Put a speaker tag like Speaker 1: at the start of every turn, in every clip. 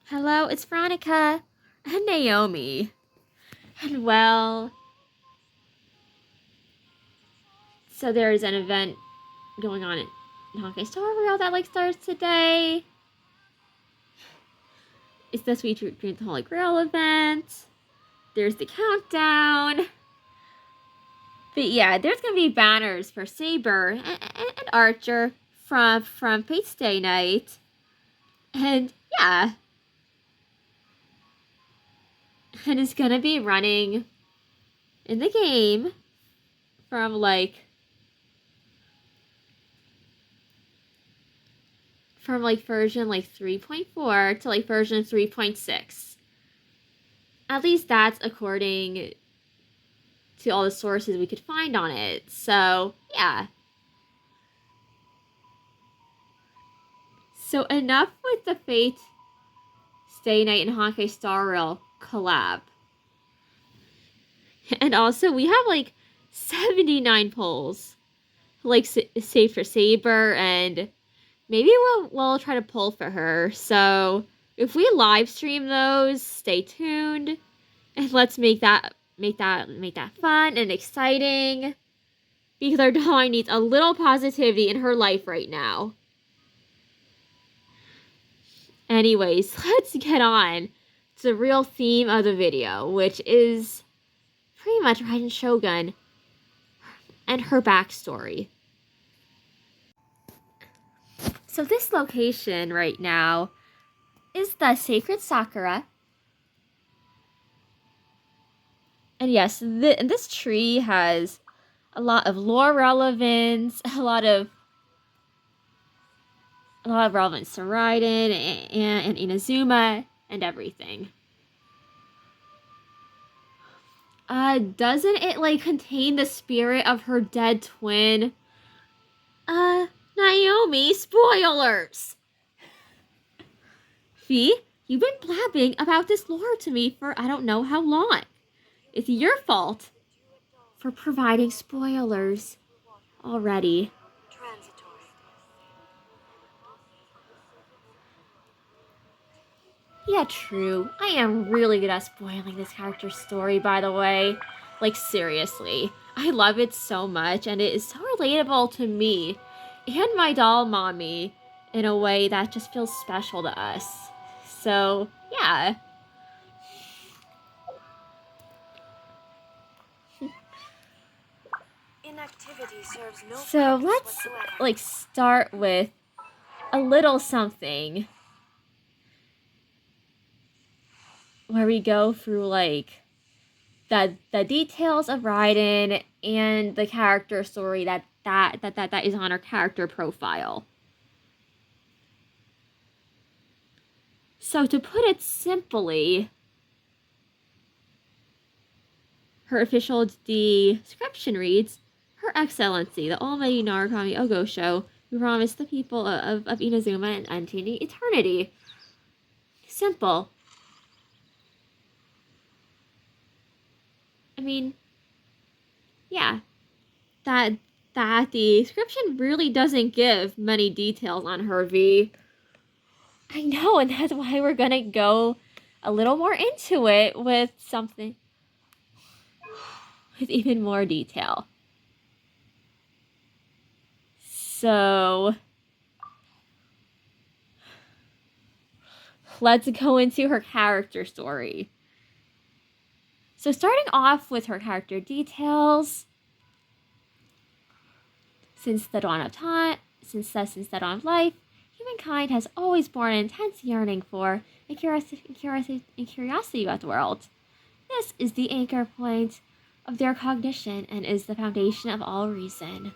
Speaker 1: Hello, it's Veronica and Naomi. And well, so there's an event going on in Honkai Star Rail that starts today. It's the Sweet Dreams the Holy Grail event. There's the countdown. But yeah, there's gonna be banners for Saber and Archer from Fate's Day Night. And yeah. And it's gonna be running in the game from version 3.4 to version 3.6. At least that's according to all the sources we could find on it. So, yeah. So enough with the Fate Stay Night and Honkai Star Rail collab. And also, we have 79 polls. Saved for Saber, and maybe we'll try to pull for her. So if we live stream those, stay tuned, and let's make that fun and exciting. Because our dog needs a little positivity in her life right now. Anyways, let's get on to the real theme of the video, which is pretty much Raiden Shogun and her backstory. So this location right now is the Sacred Sakura. And yes, this tree has a lot of lore relevance, a lot of relevance to Raiden and Inazuma and everything. Doesn't it contain the spirit of her dead twin? Naomi, spoilers! Fee, you've been blabbing about this lore to me for I don't know how long. It's your fault for providing spoilers already. Yeah, true. I am really good at spoiling this character's story, by the way. Seriously. I love it so much, and it is so relatable to me and my doll mommy in a way that just feels special to us. So, yeah.
Speaker 2: Inactivity serves no
Speaker 1: So, let's start with a little something where we go through the details of Raiden and the character story that is on her character profile. So to put it simply, her official description reads, Her Excellency, the Almighty Narukami Ogosho, who promised the people of Inazuma an unending eternity. Simple. I mean, yeah, that the description really doesn't give many details on her, V. I know, and that's why we're gonna go a little more into it with something with even more detail. So let's go into her character story. So starting off with her character details, since the dawn of time, since the dawn of life, humankind has always borne an intense yearning for and curiosity about the world. This is the anchor point of their cognition and is the foundation of all reason.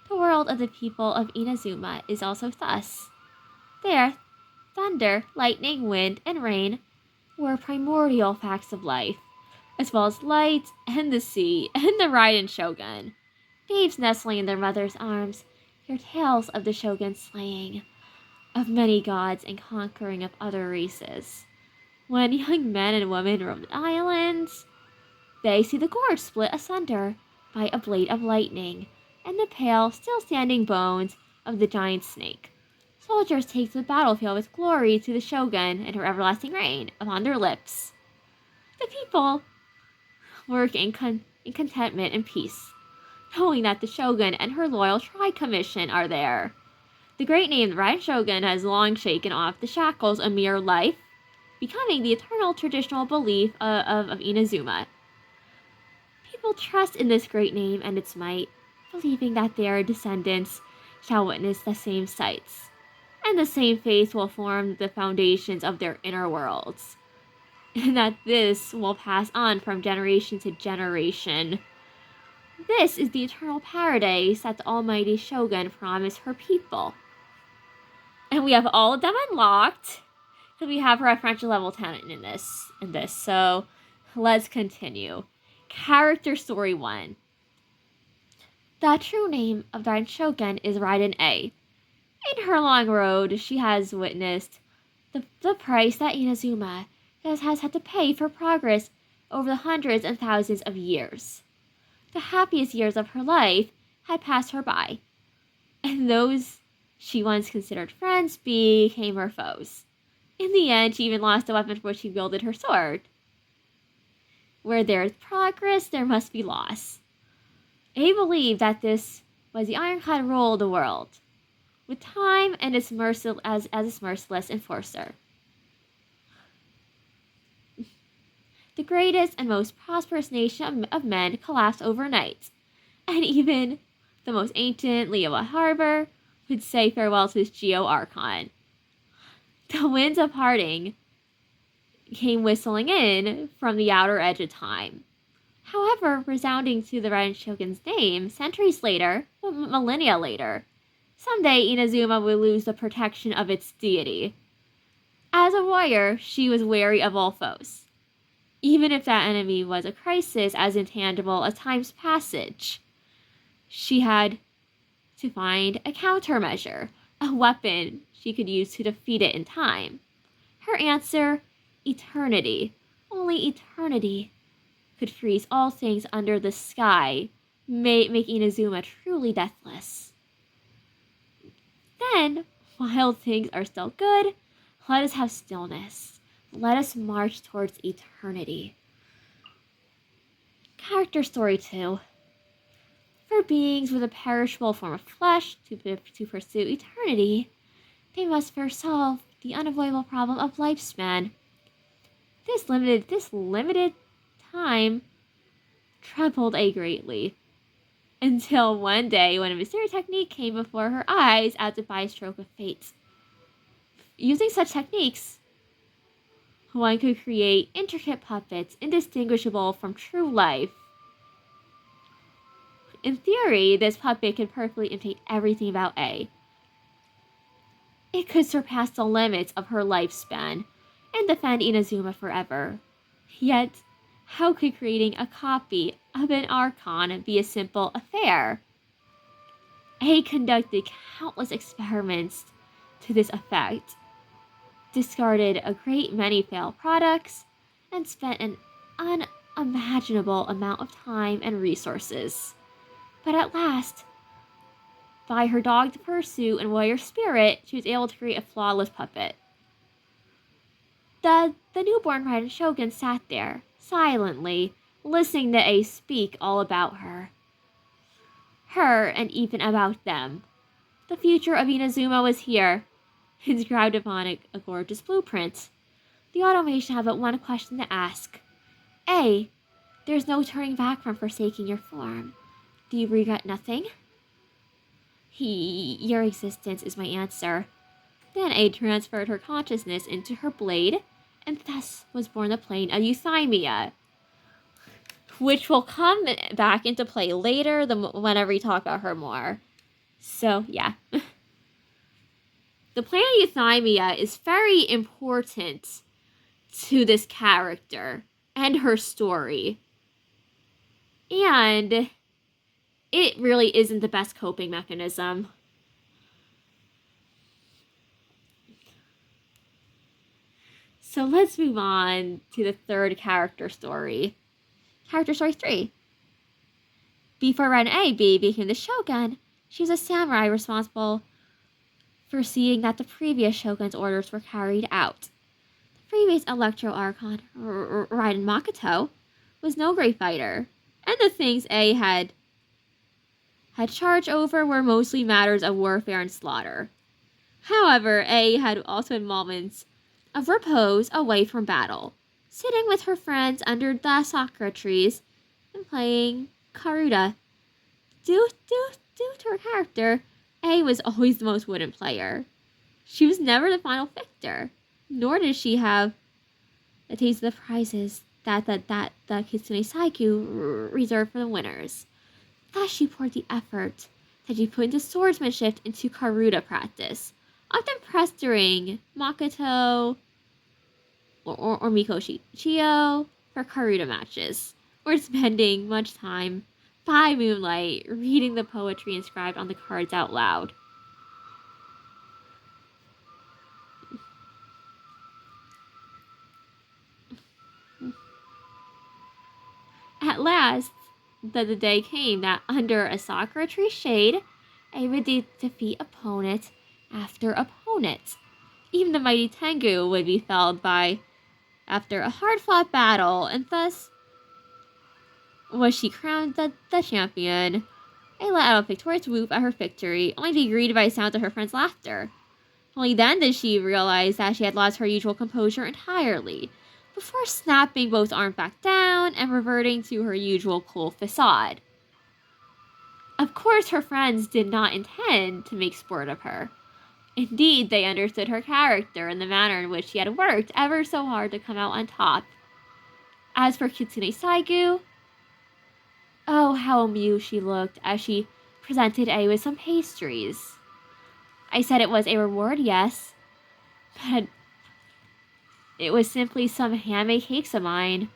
Speaker 1: The world of the people of Inazuma is also thus. There, thunder, lightning, wind, and rain were primordial facts of life, as well as light and the sea and the Raiden Shogun. Babes nestling in their mother's arms hear tales of the Shogun's slaying of many gods and conquering of other races. When young men and women roam the islands, they see the gorge split asunder by a blade of lightning and the pale, still standing bones of the giant snake. Soldiers take the battlefield with glory to the shogun and her everlasting reign upon their lips. The people work in contentment and peace, knowing that the shogun and her loyal tri commission are there. The great name Raiden Shogun has long shaken off the shackles of mere life, becoming the eternal traditional belief of Inazuma. People trust in this great name and its might, believing that their descendants shall witness the same sights, and the same faith will form the foundations of their inner worlds, and that this will pass on from generation to generation. This is the eternal paradise that the almighty Shogun promised her people. And we have all of them unlocked. So we have her at French level 10 in this. So let's continue. Character story 1. The true name of Raiden Shogun is Raiden A. In her long road, she has witnessed the price that Inazuma has had to pay for progress over the hundreds and thousands of years. The happiest years of her life had passed her by, and those she once considered friends became her foes. In the end, she even lost the weapon for which she wielded her sword. Where there is progress, there must be loss. A believed that this was the ironclad rule of the world, with time and its as its merciless enforcer. The greatest and most prosperous nation of men collapsed overnight, and even the most ancient Liyue Harbor would say farewell to its Geo-Archon. The winds of parting came whistling in from the outer edge of time. However, resounding to the Raiden Shogun's name, centuries later, millennia later, someday Inazuma would lose the protection of its deity. As a warrior, she was wary of all foes, even if that enemy was a crisis as intangible as time's passage. She had to find a countermeasure, a weapon she could use to defeat it in time. Her answer, eternity. Only eternity could freeze all things under the sky, making Inazuma truly deathless. Then, while things are still good, let us have stillness. Let us march towards eternity. Character story 2. For beings with a perishable form of flesh to pursue eternity, they must first solve the unavoidable problem of lifespan. This limited time troubled A greatly, until one day when a mysterious technique came before her eyes as if by a stroke of fate. Using such techniques, one could create intricate puppets indistinguishable from true life. In theory, this puppet could perfectly imitate everything about A. It could surpass the limits of her lifespan and defend Inazuma forever. Yet, how could creating a copy of an Archon be a simple affair? A conducted countless experiments to this effect, discarded a great many failed products, and spent an unimaginable amount of time and resources. But at last, by her dogged pursuit and warrior spirit, she was able to create a flawless puppet. The newborn Raiden Shogun sat there, silently, listening to A speak all about her. Her, and even about them. The future of Inazuma was here, inscribed upon a gorgeous blueprint. The automation had but one question to ask. A, there's no turning back from forsaking your form. Do you regret nothing? Your existence is my answer. Then A transferred her consciousness into her blade, and thus was born the plane of Euthymia, which will come back into play later whenever we talk about her more. So, yeah. The plane of Euthymia is very important to this character and her story. And it really isn't the best coping mechanism. So let's move on to the third character story. Character story 3. Before Ren A became the Shogun, she was a samurai responsible foreseeing that the previous shogun's orders were carried out. The previous Electro Archon, Raiden Makoto, was no great fighter, and the things A had charge over were mostly matters of warfare and slaughter. However, A had also had moments of repose away from battle, sitting with her friends under the sakura trees and playing Karuta. Due to her character, A was always the most wooden player. She was never the final victor, nor did she have a taste of the prizes that the Kitsune Saiku reserved for the winners. Thus, she poured the effort that she put into swordsmanship into Karuta practice, often pestering Makoto or Mikoshi Chio for Karuta matches, or spending much time by moonlight reading the poetry inscribed on the cards out loud. At last, the day came that under a sakura tree shade, A would defeat opponent after opponent. Even the mighty Tengu would be felled by after a hard-fought battle, and thus was she crowned the champion. A let out a victorious whoop at her victory, only to be greeted by sounds of her friend's laughter. Only then did she realize that she had lost her usual composure entirely, before snapping both arms back down and reverting to her usual cool facade. Of course, her friends did not intend to make sport of her. Indeed, they understood her character and the manner in which she had worked ever so hard to come out on top. As for Kitsune Saigu, oh, how amused she looked as she presented A with some pastries. I said it was a reward, yes, but it was simply some handmade cakes of mine.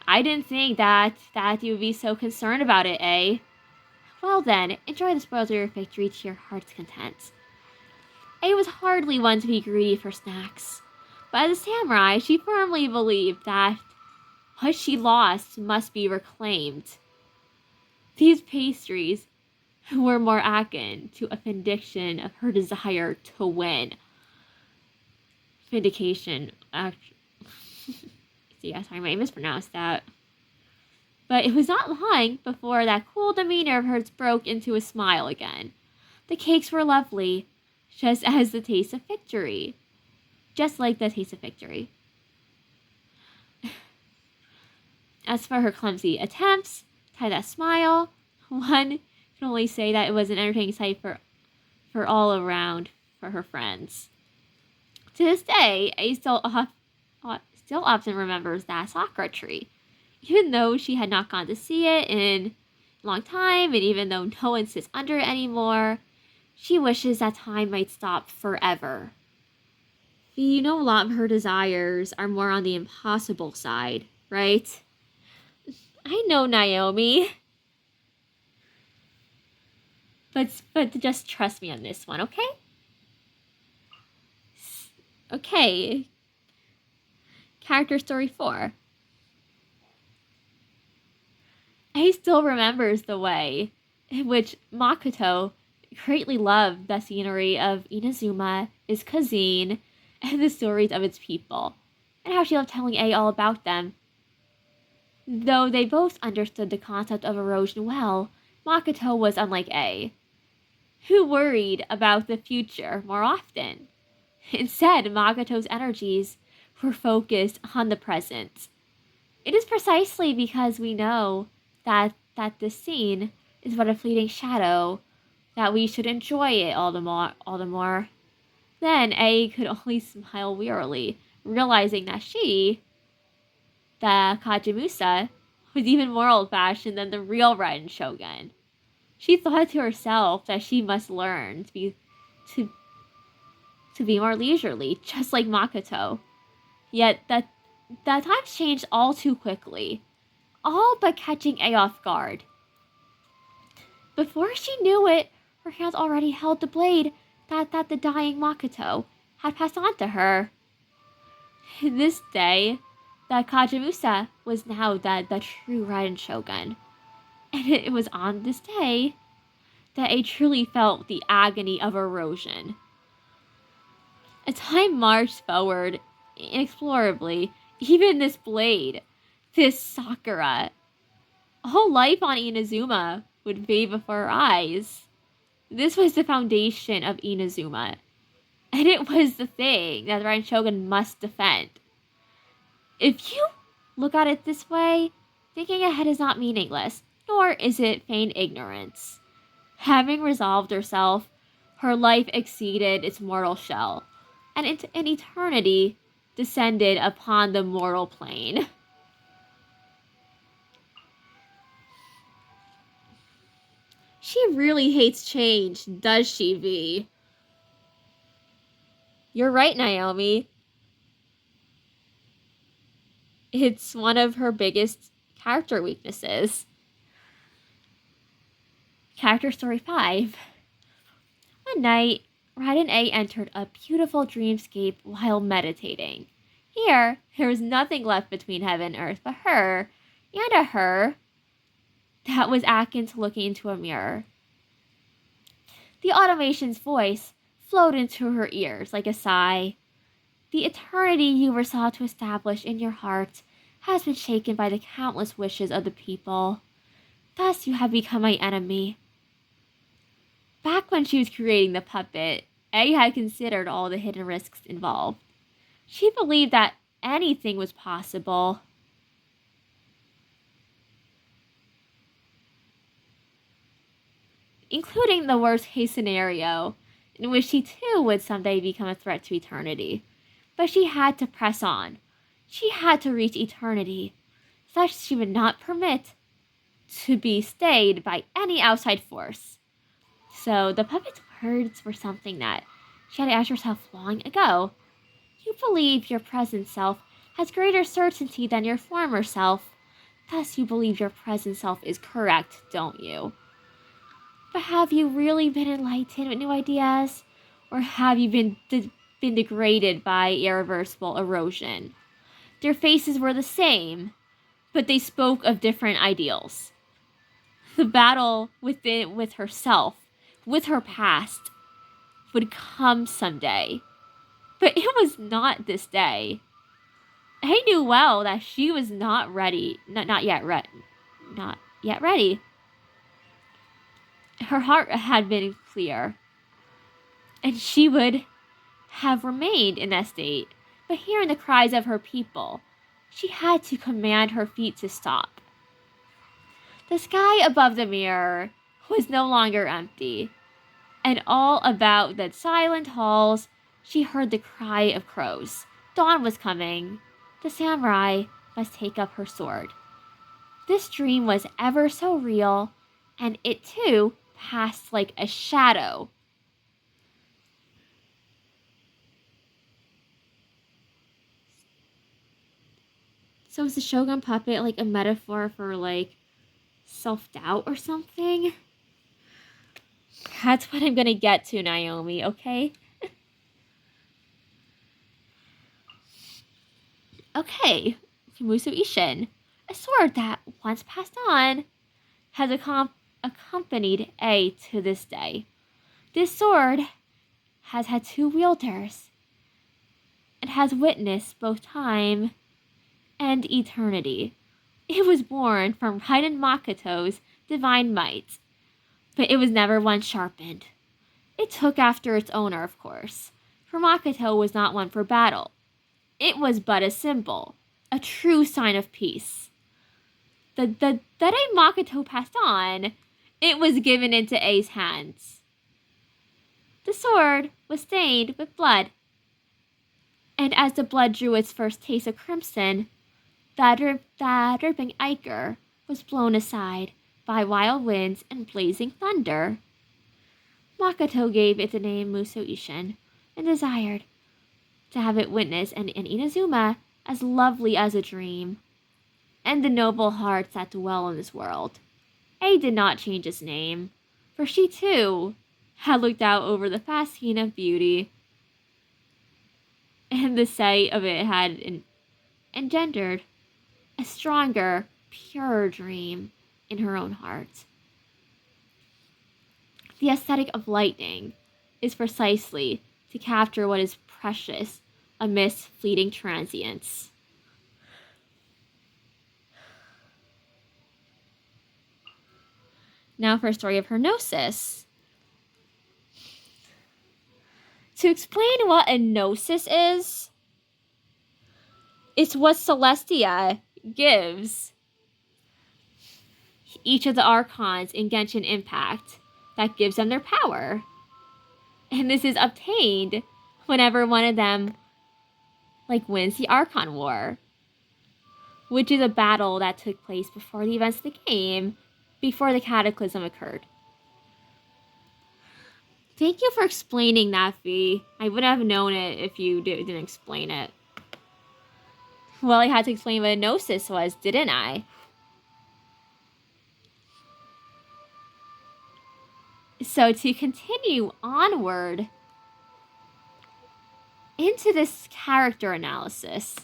Speaker 1: I didn't think that you would be so concerned about it, eh? Well then, enjoy the spoils of your victory to your heart's content. A was hardly one to be greedy for snacks, but as a samurai, she firmly believed that what she lost must be reclaimed. These pastries were more akin to a vindication of her desire to win. Vindication, see, I might mispronounce that. But it was not long before that cool demeanor of hers broke into a smile again. The cakes were lovely, just as the taste of victory. Just like the taste of victory. As for her clumsy attempts to hide that smile, one can only say that it was an entertaining sight for all around for her friends. To this day, A still often remembers that sakura tree, even though she had not gone to see it in a long time, and even though no one sits under it anymore, she wishes that time might stop forever. You know, a lot of her desires are more on the impossible side, right? I know, Naomi. But just trust me on this one, okay? Okay. Character story 4. A still remembers the way in which Makoto greatly loved the scenery of Inazuma, its cuisine, and the stories of its people, and how she loved telling A all about them. Though they both understood the concept of erosion well, Makoto was unlike A, who worried about the future more often. Instead, Makoto's energies were focused on the present. It is precisely because we know that this scene is but a fleeting shadow that we should enjoy it all the more. Then A could only smile wearily, realizing that she, the Kajimusa, was even more old-fashioned than the real Raiden Shogun. She thought to herself that she must learn to be more leisurely, just like Makoto. Yet that times changed all too quickly, all but catching A off guard. Before she knew it, her hands already held the blade that the dying Makoto had passed on to her. This day, the Kajimusa was now the true Raiden Shogun. And it was on this day that A truly felt the agony of erosion. As time marched forward, inexplorably, even this blade, this Sakura, whole life on Inazuma would fade before her eyes. This was the foundation of Inazuma, and it was the thing that the Raiden Shogun must defend. If you look at it this way, thinking ahead is not meaningless, nor is it feigned ignorance. Having resolved herself, her life exceeded its mortal shell, and in eternity descended upon the mortal plane. She really hates change, does she, V? You're right, Naomi. It's one of her biggest character weaknesses. Character story 5. One night, Raiden A entered a beautiful dreamscape while meditating. Here, there was nothing left between heaven and earth but her, and a her that was akin to looking into a mirror. The automation's voice flowed into her ears like a sigh. The eternity you were sought to establish in your heart has been shaken by the countless wishes of the people. Thus you have become my enemy. Back when she was creating the puppet, A had considered all the hidden risks involved. She believed that anything was possible. Including the worst case scenario, in which she too would someday become a threat to eternity. But she had to press on. She had to reach eternity, such she would not permit to be stayed by any outside force. So the puppet's words were something that she had asked herself long ago. You believe your present self has greater certainty than your former self. Thus you believe your present self is correct, don't you? But have you really been enlightened with new ideas? Or have you been degraded by irreversible erosion? Their faces were the same, but they spoke of different ideals. The battle with herself, with her past, would come someday. But it was not this day. I knew well that she was not ready, not yet ready. Her heart had been clear, and she would have remained in that state. But hearing the cries of her people, she had to command her feet to stop. The sky above the mirror was no longer empty, and all about the silent halls she heard the cry of crows. Dawn was coming. The samurai must take up her sword. This dream was ever so real, and it too passed like a shadow. So is the Shogun puppet like a metaphor for like self-doubt or something? That's what I'm gonna get to, Naomi, okay? Okay, Muso Ishin. A sword that, once passed on, has accompanied A to this day. This sword has had two wielders. It has witnessed both time and eternity. It was born from Raiden Makoto's divine might, but it was never once sharpened. It took after its owner, of course, for Makoto was not one for battle. It was but a symbol, a true sign of peace. The day Makoto passed on, it was given into A's hands. The sword was stained with blood, and as the blood drew its first taste of crimson, that dripping ichor was blown aside by wild winds and blazing thunder. Makoto gave it the name Muso Ishin and desired to have it witness an Inazuma as lovely as a dream, and the noble hearts that dwell in this world. A did not change its name, for she too had looked out over the fascine of beauty, and the sight of it had engendered a stronger, purer dream in her own heart. The aesthetic of lightning is precisely to capture what is precious amidst fleeting transience. Now for a story of her gnosis. To explain what a gnosis is, it's what Celestia gives each of the Archons in Genshin Impact that gives them their power. And this is obtained whenever one of them wins the Archon War, which is a battle that took place before the events of the game, before the Cataclysm occurred. Thank you for explaining that, V. I wouldn't have known it if you didn't explain it. Well, I had to explain what a gnosis was, didn't I? So to continue onward into this character analysis.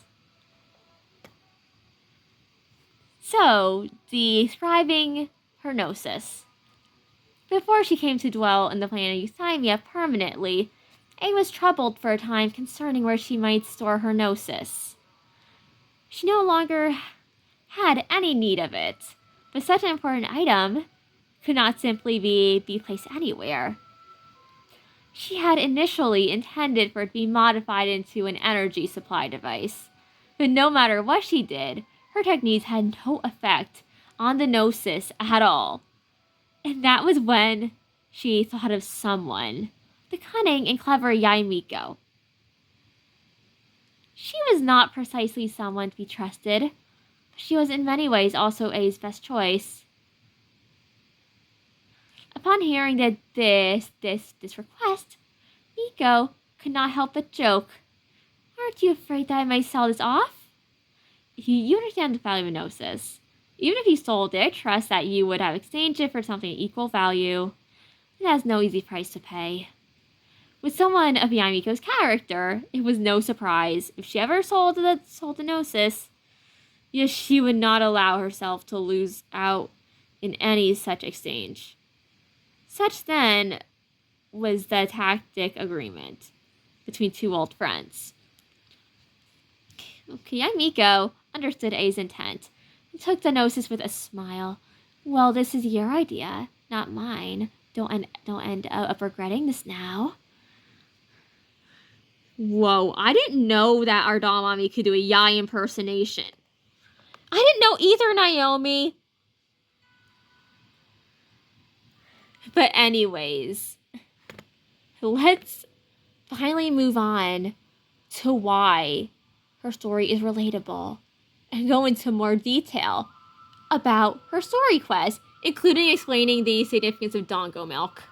Speaker 1: So, describing her gnosis. Before she came to dwell in the planet Euthymia permanently, A was troubled for a time concerning where she might store her gnosis. She no longer had any need of it, but such an important item could not simply be placed anywhere. She had initially intended for it to be modified into an energy supply device, but no matter what she did, her techniques had no effect on the gnosis at all. And that was when she thought of someone, the cunning and clever Yaimiko. She was not precisely someone to be trusted, but she was in many ways also A's best choice. Upon hearing that this request, Miko could not help but joke. Aren't you afraid that I might sell this off? You understand the value of gnosis. Even if you sold it, trust that you would have exchanged it for something of equal value. It has no easy price to pay. With someone of Yamiko's character, it was no surprise if she ever sold the gnosis. Yes, she would not allow herself to lose out in any such exchange. Such then was the tacit agreement between two old friends. Yamiko understood A's intent and took the gnosis with a smile. Well, this is your idea, not mine. Don't end up regretting this now. Whoa, I didn't know that our doll mommy could do a Yai impersonation. I didn't know either, Naomi. But anyways, let's finally move on to why her story is relatable and go into more detail about her story quest, including explaining the significance of Dongo milk.